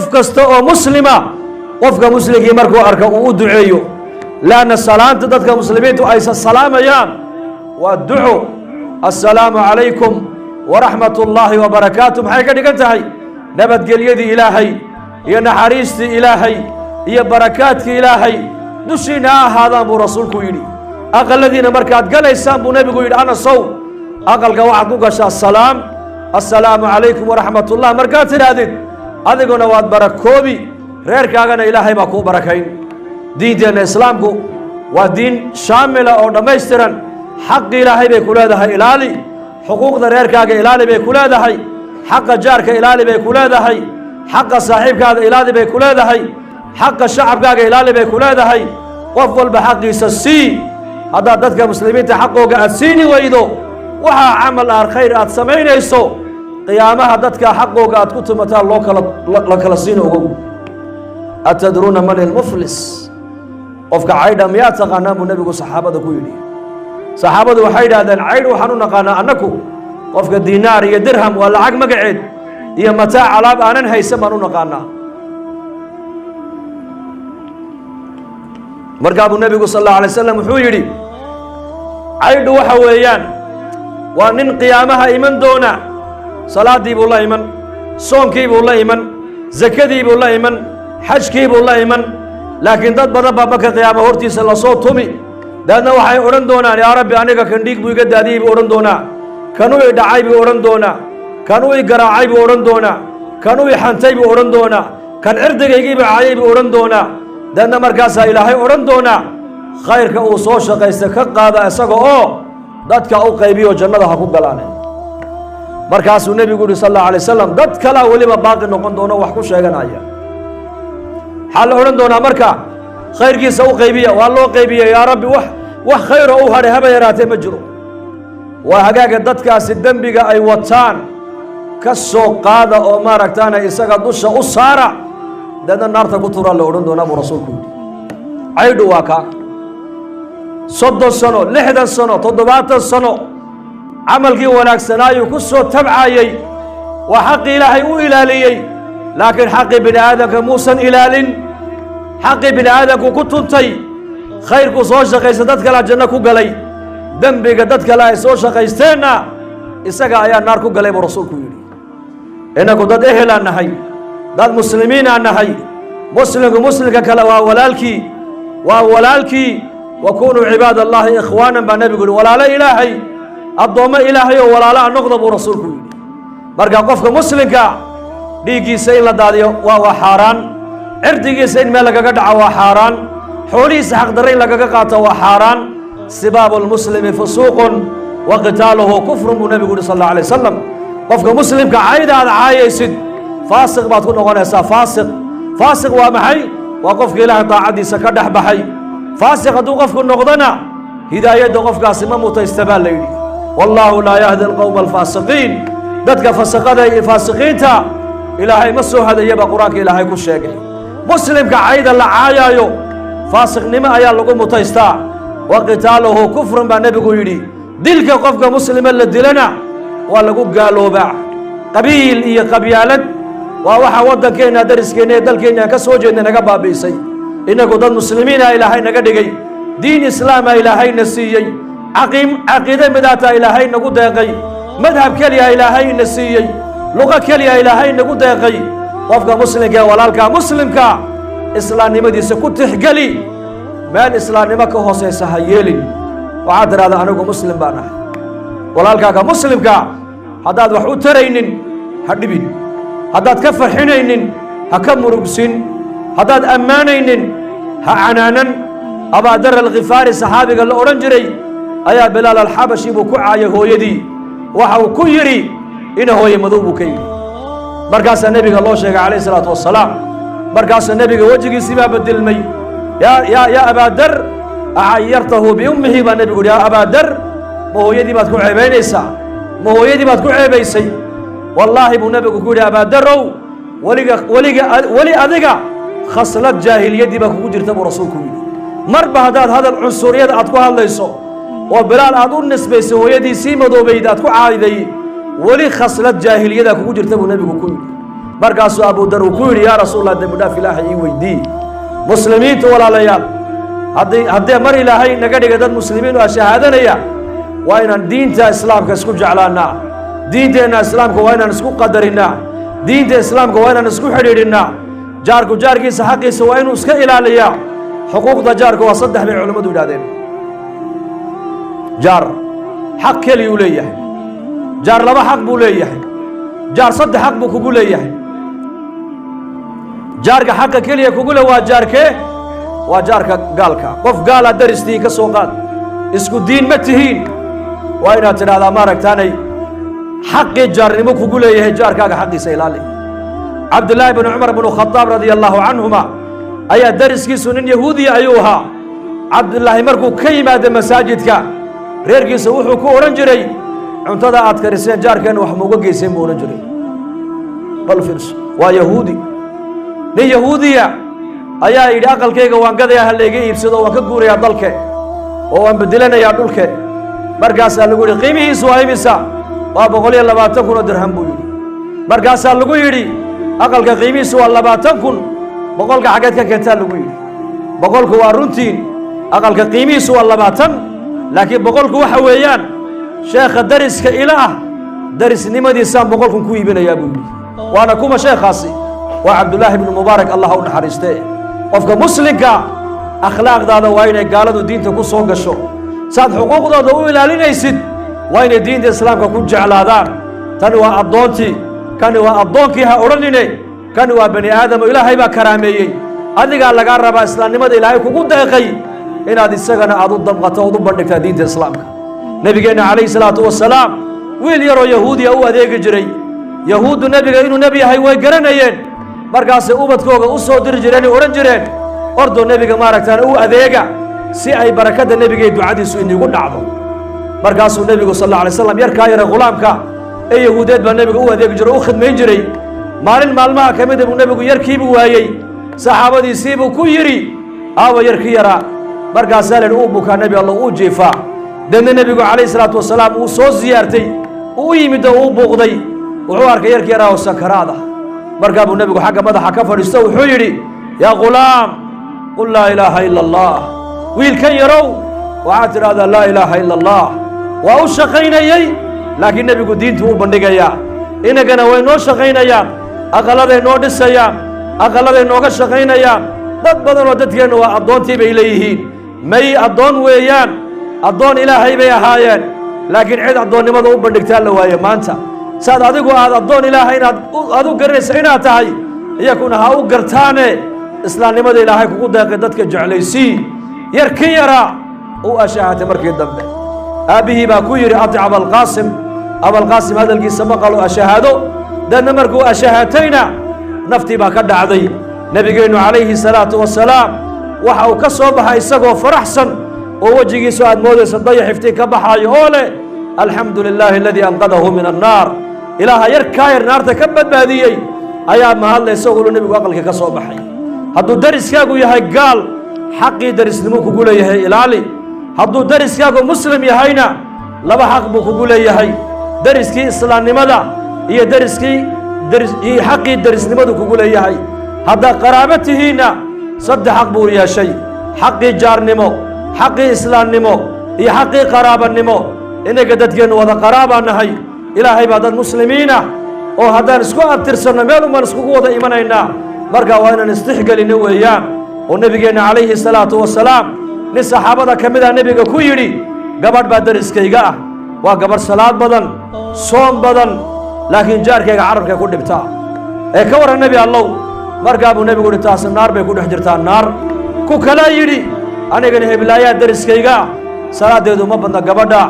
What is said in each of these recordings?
qof kasta oo muslima qofka muslimkii markuu arko uu u duceeyo laana salaanta dadka muslimiintu ay salaamayaan waa duco assalaamu calaykum waraxmat ullaahi wabarakaatu maxay ka dhigan tahay nabadgelyadii ilaahay iyo naxariistii ilaahay iyo barakaadkii ilaahay dushiina ha ahaadaan buu rasuulku yidhi aqaladiina markaad galaysaan buu nebigu yidhi anasow aqalka waxaad ku gashaa salaam assalaamu calaykum waraxmat ullah markaad tidhaahdid adiguna waad barakoobi reerkaagana ilaahay baa kuu barakayn diinteenna islaamku waa diin shaamila oo dhammaystiran xaqi ilaahay bay ku leedahay ilaali xuquuqda reerkaaga ilaali bay ku leedahay xaqa jaarka ilaali bay ku leedahay xaqa saaxiibkaaga ilaali bay ku leedahay xaqa shacabkaaga ilaali bay ku leedahay qof walba xaqiisa sii haddaad dadka muslimiinta xaqooga aad siini weydo waxaa camal aad khayr aad samaynayso qiyaamaha dadka xaqooga aad ku tumataan la kala siina ogow atadruuna man ilmuflis qofka caydha miyaa taqaanaan buu nebigu saxaabada ku yidhi saxaabadu waxay yidhahdeen caydh waxaan u naqaanaa annaku qofka diinaar iyo dirham waa lacag magaceed iyo mataac alaab aanan haysan baan u naqaanaa markaa buu nebigu sal allahu alay wasalam wuxuu yidhi caydhu waxa weeyaan waa nin qiyaamaha iman doona salaadii buu la iman soonkii buu la iman zakadii buu la iman xajkii buu la iman laakiin dad badan baa marka qiyaama hortiisa lasoo tumi daadna waxay odhan doonaan yaa rabbi aniga kan dhiig buu iga daadiyey buu odhan doonaa kanuu i dhacay buu odhan doonaa kanuu i garaacay buu odhan doonaa kanuu i xantay buu odhan doonaa kan cirdigaygiiba caayay buu odhan doonaa daadna markaasaa ilaahay odhan doonaa khayrka uu soo shaqaysta ka qaada isaga oo dadka u qaybiyo jannada ha ku galaane markaasuu nebigu yidhi sal allahu alay wasalam dad kalaa weliba baaqi noqon doono wax ku sheeganaya waxaa la odhan doonaa marka khayrkiisa u qaybiya waa loo qaybiya yaa rabbi wax khayro u hadhay haba yaraatee ma jiro waa hagaaga dadkaasi dembiga ay wataan ka soo qaada oo maaragtaana isaga dusha u saara deedna naarta ku turaa la odhan doonaa buu rasuulku yidhi caydhu waa kaa 30 sano 60 sano 70 sano camalkii wanaagsanaayu ku soo tabcayey waa xaqii ilaahay u ilaaliyey laakiin xaqii bini aadamka muusan ilaalin xaqii bini aadamku ku tuntay khayrku soo shaqaysta dad kalea janno ku galay dembiga dad kale ay soo shaqaysteenna isaga ayaa naar ku galay buu rasuulku yidhi innagu dad ehelaan nahay dad muslimiinaan nahay muslimku muslimka kale waa walaalkii wakunuu cibaad allaahi ikhwaanan baa nebigu yidhi walaalo ilaahay addoommo ilaahay oo walaalo a noqda buu rasuulku yidhi marka qofka muslimka dhiiggiisa in la daadiyo waa xaaraan cirdigiisa in meel lagaga dhaco waa xaaraan xoolihiisa xaqdarre in lagaga qaato waa xaaraan sibaabu lmuslimi fusuuqun wa qitaaluhu kufrun buu nebigu yidhi sal allahu alay wasalam qofka muslimka cayda aad caayaysid faasiq baad ku noqonaysaa faasiq waa maxay waa qofka ilaahay daacaddiisa ka dhex baxay faasiq hadduu qofku noqdona hidaayadda qofkaasi ma mutaysta baa la yidhi wallaahu laa yahdi alqowma alfaasiqiin dadka fasaqada iyo faasiqiinta ilaahay ma soo hadayaba qur-aanka ilaahay ku sheegay muslimka cayda la caayaayo faasiqnimo ayaa lagu mutaystaa wa qitaaluhu kufrun baa nebigu yidhi dilka qofka muslima la dilana waa lagu gaaloobaa qabiil iyo qabyaalad waa waxa waddankeenna dariskeenna ee dalkeenna ka soo jeedna naga baabi'isay innagu dad muslimiina ilaahay naga dhigay diin islaama ilaahayna siiyey caqiide midaata ilaahay nagu deeqay madhab keliya ilaahayna siiyey luqo keliya ilaahay nagu deeqay qofka muslimka ee walaalka muslimka islaamnimadiisa ku tixgeli meel islaamnimo ka hoosaysa ha yeelin waxaad tidhahdaa anigu muslim baan ahay walaalkaaga muslimka haddaad wax u taraynin ha dhibin haddaad ka farxinaynin ha ka murugsin haddaad ammaanaynin ha canaanan abaadar alkhifaari saxaabiga la odhan jiray ayaa bilaal alxabashi buu ku caayay hooyadii waxa uu ku yidhi ina hooye madow buu ka yidhi markaasaa nebiga loo sheegay calayhi salaatu wassalaam markaasaa nebiga wejigiisii baa bedelmay yaa abaadar acayartahu biummihi baa nebigu yidhi yaa abaadar ma hooyadii baad ku ceebaynaysaa ma hooyadii baad ku ceebaysay wallaahi buu nebigu ku yidhi abaadarow weli adiga khaslad jaahiliyadii baa kugu jirta buu rasuulku yidhi marba haddaad hadal cunsuriyada aad ku hadlayso oo bilaal aad u nisbaysay hooyadii sii madoobayd aad ku caayday weli khaslad jaahiliyadaa kugu jirta buu nebigu ku yidhi markaasuu Abu Dar uu ku yidhi yaa rasuulallah dembi dhaaf ilaahay ii weydii muslimiinta walaalayaal haddii mar ilaahay naga dhiga dad muslimiin oo shahaadanaya waa inaan diinta islaamka isku jeclaanaa diinteena islaamka waa inaan isku qadarinaa diinta islaamka waa inaan isku xidhiidhinaa jaarku jaarkiisa xaqiisa waa inuu iska ilaaliyaa xuquuqda jaarka waa saddex bay culimmadu yidhahdeen jaar xaq keliyuu leeyahay jaar laba xaq buu leeyahay jaar saddex xaq buu kugu leeyahay jaarka xaqa keliya kugu le waa jaarkee waa jaarka gaalka qof gaala daristii ka soo qaad isku diin ma tihiin waa inaad tidhahdaa maaragtaanay xaqii jaarnimo kugu leeyahay jaarkaaga xaqiisa ilaali cabdillaahi bn cumar bnu khadaab radia allahu canhuma ayaa dariskiisu nin yahuudiya ayuu ahaa cabdillaahi markuu ka yimaada masaajidka reerkiisa wuxuu ku odhan jiray cuntada aad kariseen jaarkeenna wax mauga geyseen buu odhan jiray bal fiirso waa yahuudi nin yahuudiya ayaa yidhi aqalkayga waan gadayaa ha layga iibsado waan ka guurayaa dalke oo waan bedelanayaa dhulke markaasaa lagu yidhi qiimihiisu waa imisa waa 120 kun oo dirham buu yidhi markaasaa lagu yidhi aqalka qiimihiisu waa 20 kun boqolka xaggeed ka keentaa lagu yidhi boqolku waa runtiin aqalka qiimihiisu waa 20 laakiin boqolku waxa weeyaan sheekha dariska ila ah darisnimadiisaan 100 kun ku iibinayaa buu yidhi waana kuma sheekhaasi waa cabdullaahi ibnu mubaarak allah u naxariistee qofka muslimka akhlaaqdaada waa inay gaaladu diinta ku soo gasho saad xuquuqdooda u ilaalinaysid waa inay diinta islaamka ku jeclaadaan tani waa addoontii kani waa addoonkii ha odhanine kani waa bani aadamo ilaahay baa karaameeyey adigaa lagaa rabaa islaamnimada ilaahay kugu deeqay inaad isagana aad u damqato ood u bandhigtaa diinta islaamka nebigeenna calayhi salaatu wasalaam wiil yaroo yahuudiya u adeegi jiray yahuuddu nebiga inuu nebi yahay way garanayeen markaasay ubadkooga u soo diri jireen ay odhan jireen ordoo nebiga maaragtaan u adeega si ay barakadda nebiga iyo ducadiisu inigu dhacdo markaasuu nebigu sal alla alay slam yarkaa yara ghulaamka ee yahuudeed baa nebiga u adeegi jiray o u khidmayn jiray maalin maalmaha ka mida buu nebigu yarkiibuu waayey saxaabadiisiibuu ku yidhi aawa yarkii yaraa markaasaa leen uu bukaa nebi alla uu jiifaa deedna nebigu calayhi salaatu wasalaam uu soo siyaartay uu u yimid oo uu buuqday wuxuu arkay yarkii yaraa oo sakaraad ah markaa buu nebigu xagga madaxa ka fadhiisto wuxuu yidhi yaa ghulaam qul laa ilaaha ila allah wiilkan yarow waxaad tidhahdaa laa ilaaha ila allah waa u shaqaynayey laakiin nebigu diintuu u bandhigayaa inagana way noo shaqaynayaan aqalladay noo dhisayaan aqalladay nooga shaqaynayaan dad badan oo dadkeennu waa addoontii bay leeyihiin may addoon weeyaan addoon ilaahay bay ahaayeen laakiin cid addoonnimada u bandhigtaa la waaye maanta saad adigu aad addoon ilaahay inaad u garanaysa inaad tahay iyakuna ha u gartaane islaamnimada ilaahay kugu deeqay dadka jeclaysii yarkii yaraa u ashaahatay markii dambe aabbihii baa ku yidhi atic abalqaasim hadalkiisa maqalo ashahaado deedna markuu ashaahatayna naftii baa ka dhacday nebigeennu calayhi salaatu wasalaam waxa uu ka soo baxay isagoo faraxsan oo wejigiisu aad moodaysa dayax iftiin ka baxaayo oo leh alxamdu lilaahi aladii anqadahu min annaar ilaaha yarkaa yar naarta ka badbaadiyey ayaa mahadla isagoo nebigu aqalka ka soo baxay hadduu dariskaagu yahay gaal xaqii darisnimo kugu leeyahay ilaali hadduu dariskaagu muslim yahayna laba xaq buu kugu leeyahay dariskii islaamnimada iyo iyo xaqii darisnimadu kugu leeyahay haddaad qaraabo tihiinna saddex xaq buu yeeshay xaqii jaarnimo xaqii islaamnimo iyo xaqii qaraabanimo inaga dadkeennu wada qaraabaa nahay ilaahay baa dad muslimiinah oo haddaan isku abtirsanno meel umaan iskugu wada imanaynaa markaa waa inaan istixgelinno weeyaan oo nebigeenna calayhi salaatu wasalaam nin saxaabada ka mid ah nebiga ku yidhi gabadh baa dariskayga ah waa gabadh salaad badan soom badan laakiin jaarkayga carabkay ku dhibtaa ee ka warran nebi allow markaa buu nebigu yidhi taasi naar bay ku dhex jirtaa naar ku kalaa yidhi anigana heblaayaa dariskayga ah salaaddeedu ma badna gabadha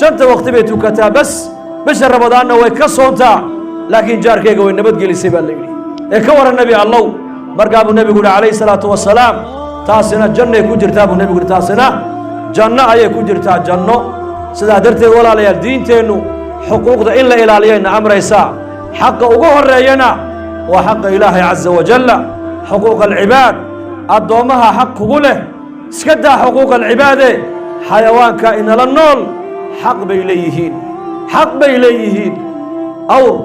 5 waqti bay tukataa bas bisha ramadaanna way ka soontaa laakiin jaarkayga way nabadgelisay baa la yidhi ee ka warran nebi allow markaa buu nebigu yidhi calayhi salaatu wasalaam taasina jannay ku jirtaa buu nebigu yidhi taasina janno ayay ku jirtaa janno sidaa darteed walaalayaal diinteennu xuquuqda in la ilaaliyayna amraysaa xaqa ugu horreeyana waa xaqa ilaahay caza wajalla xuquuqa alcibaad addoommaha xaq kugu leh iska daa xuquuqa alcibaade xayawaanka inala nool xaq bay leeyihiin awr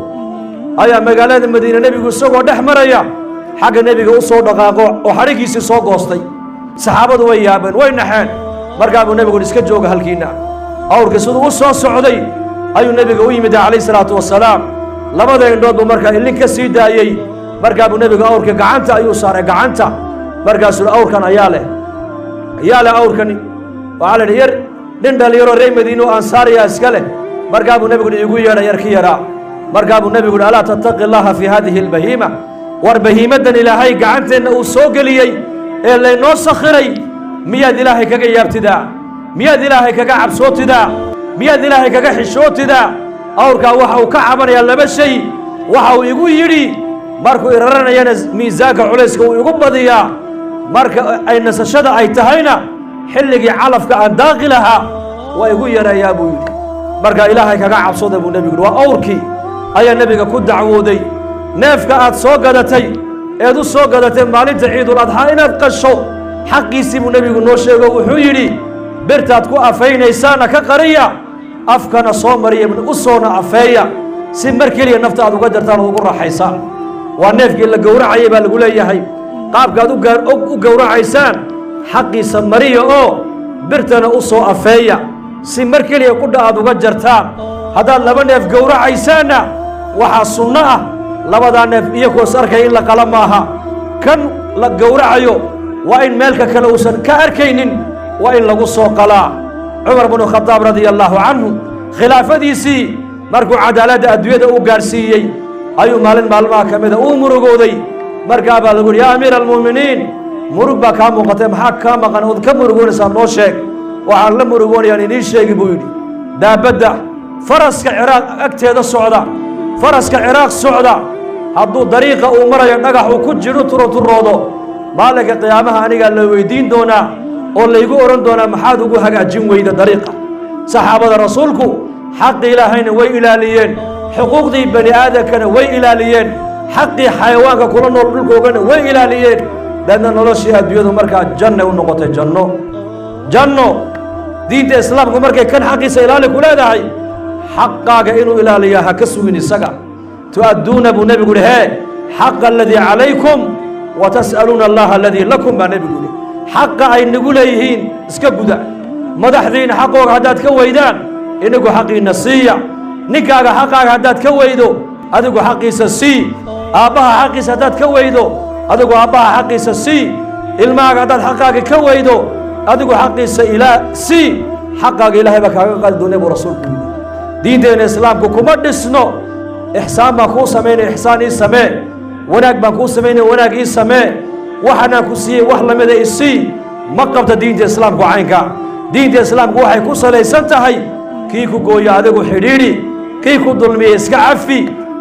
ayaa magaalada Madiina nabigu isagoo dhex maraya xagga nabiga u soo dhaqaaqo oo xarigiisii soo goostay saxaabadu way yaabeen way naxeen markaa buu nabigu iska jooga halkiina awrka siduu u soo socday ayuu nabiga u yimid calayhi salaatu wasalaam labada indhood buu markaa ilin ka sii daayey markaa buu nabigu awrka gacanta ayuu saaray gacanta markaasuu awrkan ayaa leh awrkani waxaa la yidhi yar nin dhalinyaro reer Madiina oo ansaariya iska leh markaa buu nabigu igu yeedhay yarkii yaraa markaa buu nabigu alaa tattaqi allaha fi hadihi albahiima war bahiimadan ilaahay gacanteenna uu soo geliyey ee laynoo sakhiray miyaad ilaahay kaga yaabtidaa miyaad ilaahay kaga cabsootidaa miyaad ilaahay kaga xishootidaa awrkaa waxa uu ka cabanayaa laba shay waxa uu igu yidhi markuu iraranayana miisaanka culayska uu igu badiyaa marka ay nasashada ay tahayna xilligii calafka aan daaqi lahaa waa igu yareeyaa buu yidhi markaa ilaahay kaga cabsooda buu nebigu yidhi waa awrkii ayaa nebiga ku dacwooday neefka aad soo gadatay eed u soo gadatay maalinta ciidul adxaa inaad qasho xaqiisii buu nebigu noo sheego wuxuu yidhi birtaad ku afaynaysaana ka qariya afkana soo mariya u soona afeeya si mar keliya nafta aad uga jartaan oo ugu raaxaysaan waa neefkii la gowracayay baa lagu leeyahay qaabkaad u gowracaysaan xaqiisa mariya oo birtana u soo afeeya si mar keliya qudha aad uga jartaan haddaad laba neef gowracaysaanna waxaa sunno ah labadaa neef iyagoos arkaya in la qala maaha kan la gowracayo waa in meelka kale uusan ka arkaynin waa in lagu soo qalaa cumar bnu khadaab radia allaahu canhu khilaafadiisii markuu cadaaladda adduunyada u gaadhsiiyey ayuu maalin maalmaha ka mida uu murugooday markaa baa lagu yidhi yaa amiira almu'miniin murug baa kaa muuqatay maxaa kaa maqan ood ka murugoonaysaa noo sheeg waxaan la murugoonayaan inii sheegi buu yidhi daabadda faraska ciraaq agteeda socda faraska ciraaq socda hadduu dariiqa uu marayo dhagax uu ku jiro turoodo maalinka qiyaamaha anigaa la weydiin doonaa oo laygu odhan doonaa maxaad ugu hagaajin weyda dariiqa saxaabada rasuulku xaqi ilaahayna way ilaaliyeen xuquuqdii bani aadamkana way ilaaliyeen xaqii xayawaanka kula nool dhulkoogana way ilaaliyeen daadna noloshii adduunyadu markaa janna u noqotay janno diinta islaamku markay kan xaqiisa ilaali ku leedahay xaqaaga inuu ilaaliyaa ha ka sugin isaga tu'adduuna buu nebigu yidhi hee xaqa aladii calaykum wa tas'aluuna allaha aladii lakum baa nebigu yidhi xaqa ay nagu leeyihiin iska guda madaxdiina xaqooga haddaad ka weydaan inagu xaqiina siiya ninkaaga xaqaaga haddaad ka weydo adigu xaqiisa sii aabbaha xaqiisa haddaad ka weydo adigu aabbaha xaqiisa sii ilmahaaga haddaad xaqaaga ka weydo adigu xaqiisa sii xaqaaga ilaahay baa kaaga qaadi doonay buu rasuulku yidhi diinteena islaamku kuma dhisno ixsaan baan kuu samaynaya ixsaan ii samee wanaag baan kuu samaynaya wanaag ii samee waxaanaan ku siiyey wax lamida isii ma qabta diinta islaamku caynka diinta islaamku waxay ku salaysan tahay kii ku gooyo adigu xidhiidhi kii ku dulmiya iska cafi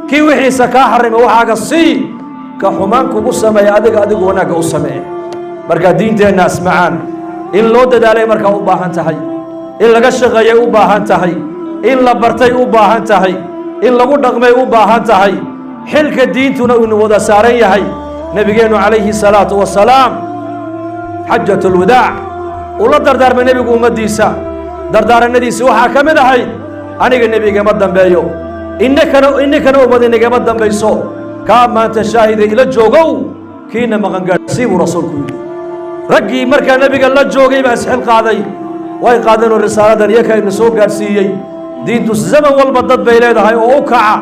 kii wixiisa kaa xarima waxaaga sii ka xumaan kugu sameeya adigu wanaagga u samee marka diinteenna asmacaan in loo dadaalay markaa u baahan tahay in laga shaqeeyay u baahan tahay in la bartay u baahan tahay in lagu dhaqmay u baahan tahay xilka diintuna uu wada saaran yahay nabigeennu calayhi salaatu wasalaam xajatulwadaac uu la dardaarmay nebigu ummaddiisa dardaaranadiisi waxaa ka mid ahayd aniga nebigama dambeeyo inninkana ummad inigama dambayso kaa maanta shaahida ila joogow kiina maqangaadhsii buu rasuulku yidhi raggii markaa nebiga la joogay baa isxil qaaday way qaadeenoo risaaladan iyaka ina soo gaadhsiiyey diintu zaman walba dad bay leedahay oo u kaca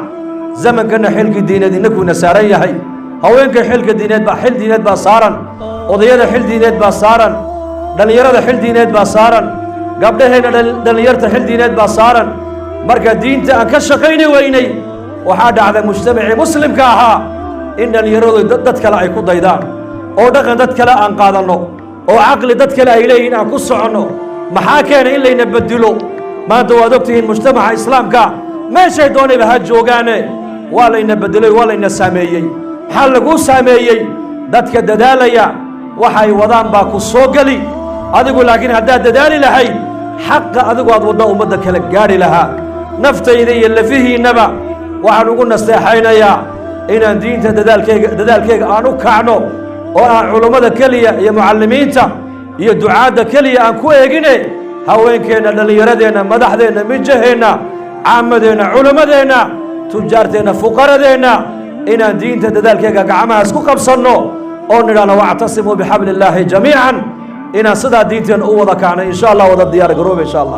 zamankana xilkii diineed innakuina saaran yahay haweenka xil diineed baa saaran odayada xil diineed baa saaran dhallinyarada xil diineed baa saaran gabdhaheenna dhallinyarta xil diineed baa saaran marka diinta aan ka shaqayni weynay waxaa dhacday mujtamacii muslimka ahaa in dhallinyaradu dad kale ay ku daydaan oo dhaqan dad kale aan qaadanno oo caqli dad kale ay leeyihiin aan ku soconno maxaa keenay in layna bedilo maanta waad ogtihiin mujtamaca islaamka meeshay doonayba ha joogaane waa layna bedelay waa layna saameeyey maxaa laguu saameeyey dadka dadaalaya waxay wadaan baa ku soo geli adigu laakiin haddaad dadaali lahayd xaqa adigu aad wadda ummadda kale gaadhi lahaa naftayda iyo lafihiinnaba waxaan ugu nasteexaynayaa inaan diinta dadaalkeyga aan u kacno oo aan culummada keliya iyo mucallimiinta iyo ducaadda keliya aan ku eegine haweenkeenna dhallinyaradeenna madaxdeenna mijaheenna caamadeenna culimmadeenna tujaarteenna fuqaradeenna inaan diinta dadaalkeega gacmaha isku qabsanno oo nidhaahno wactasimuu bixabli illaahi jamiican inaan sidaa diinteena u wada kacnay insha allah wada diyaar garooba insha allah